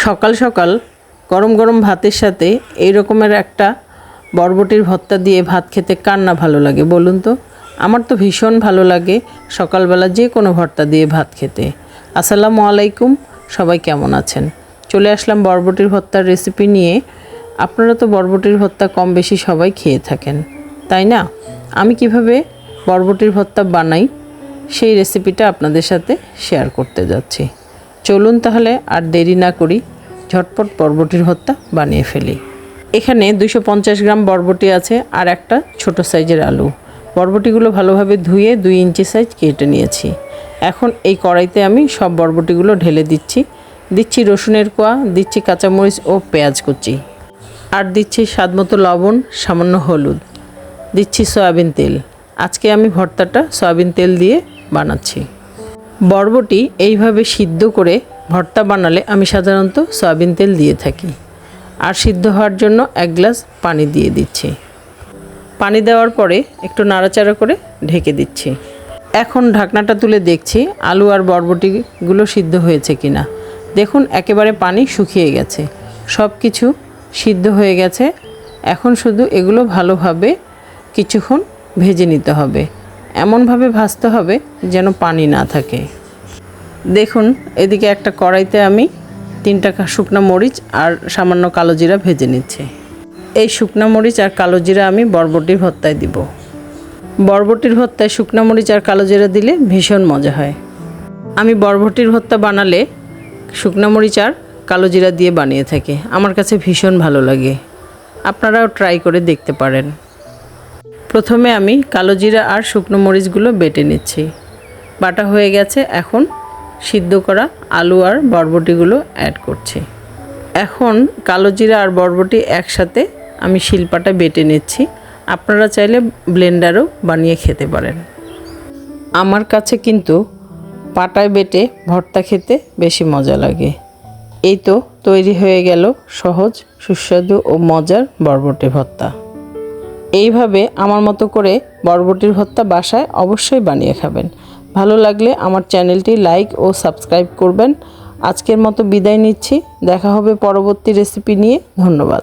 সকাল সকাল গরম গরম ভাতের সাথে এই রকমের একটা বরবটির ভর্তা দিয়ে ভাত খেতে কার না ভালো লাগে বলুন তো। আমার তো ভীষণ ভালো লাগে সকালবেলা যে কোনো ভর্তা দিয়ে ভাত খেতে। আসসালামু আলাইকুম, সবাই কেমন আছেন? চলে আসলাম বরবটির ভর্তার রেসিপি নিয়ে। আপনারা তো বরবটির ভর্তা কম বেশি সবাই খেয়ে থাকেন, তাই না? আমি কিভাবে বরবটির ভর্তা বানাই সেই রেসিপিটা আপনাদের সাথে শেয়ার করতে যাচ্ছি। চলুন তাহলে আর দেরি না করি, ঝটপট বরবটির ভর্তা বানিয়ে ফেলি। এখানে 250 গ্রাম বরবটি আছে আর একটা ছোট সাইজের আলু। বরবটিগুলো ভালোভাবে ধুয়ে 2 ইঞ্চি সাইজ কেটে নিয়েছি। এখন এই কড়াইতে আমি সব বরবটিগুলো ঢেলে দিচ্ছি রসুনের কোয়া, দিচ্ছি কাঁচামরিচ ও পেঁয়াজ কুচি, আর দিচ্ছি স্বাদমতো লবণ, সামান্য হলুদ, দিচ্ছি সয়াবিন তেল। আজকে আমি ভর্তাটা সয়াবিন তেল দিয়ে বানাচ্ছি। বরবটি এইভাবে সিদ্ধ করে ভর্তা বানালে আমি সাধারণত সয়াবিন তেল দিয়ে থাকি। আর সিদ্ধ হওয়ার জন্য 1 গ্লাস পানি দিয়ে দিচ্ছি। পানি দেওয়ার পরে একটু নাড়াচাড়া করে ঢেকে দিচ্ছি। এখন ঢাকনাটা তুলে দেখছি আলু আর বরবটিগুলো সিদ্ধ হয়েছে কিনা। দেখুন একেবারে পানি শুকিয়ে গেছে, সব কিছু সিদ্ধ হয়ে গেছে। এখন শুধু এগুলো ভালোভাবে কিছুক্ষণ ভেজে নিতে হবে। এমনভাবে ভাজতে হবে যেন পানি না থাকে। দেখুন এদিকে একটা কড়াইতে আমি 3টা শুকনো মরিচ আর সামান্য কালো জিরা ভেজে নিচ্ছি। এই শুকনো মরিচ আর কালো জিরা আমি বরবটির ভর্তায় দিব। বরবটির ভর্তায় শুকনো মরিচ আর কালো জিরা দিলে ভীষণ মজা হয়। আমি বরবটির ভর্তা বানালে শুকনো মরিচ আর কালো জিরা দিয়ে বানিয়ে থাকি। আমার কাছে ভীষণ ভালো লাগে, আপনারাও ট্রাই করে দেখতে পারেন। প্রথমে আমি কালো জিরা আর শুকনো মরিচগুলো বেটে নিচ্ছি। বাটা হয়ে গেছে, এখন সিদ্ধ করা আলু আর বরবটিগুলো অ্যাড করছি। এখন কালো জিরা আর বরবটি একসাথে আমি শিলপাটা বেটে নিচ্ছি। আপনারা চাইলে ব্লেন্ডারও বানিয়ে খেতে পারেন। আমার কাছে কিন্তু পাটায় বেটে ভর্তা খেতে বেশি মজা লাগে। এই তো তৈরি হয়ে গেল সহজ, সুস্বাদু ও মজার বরবটি ভর্তা। এইভাবে আমার মতো করে বরবটির ভর্তা বাসায় অবশ্যই বানিয়ে খাবেন। ভালো লাগলে আমার চ্যানেলটি লাইক ও সাবস্ক্রাইব করবেন। আজকের মতো বিদায় নিচ্ছি, দেখা হবে পরবর্তী রেসিপি নিয়ে। ধন্যবাদ।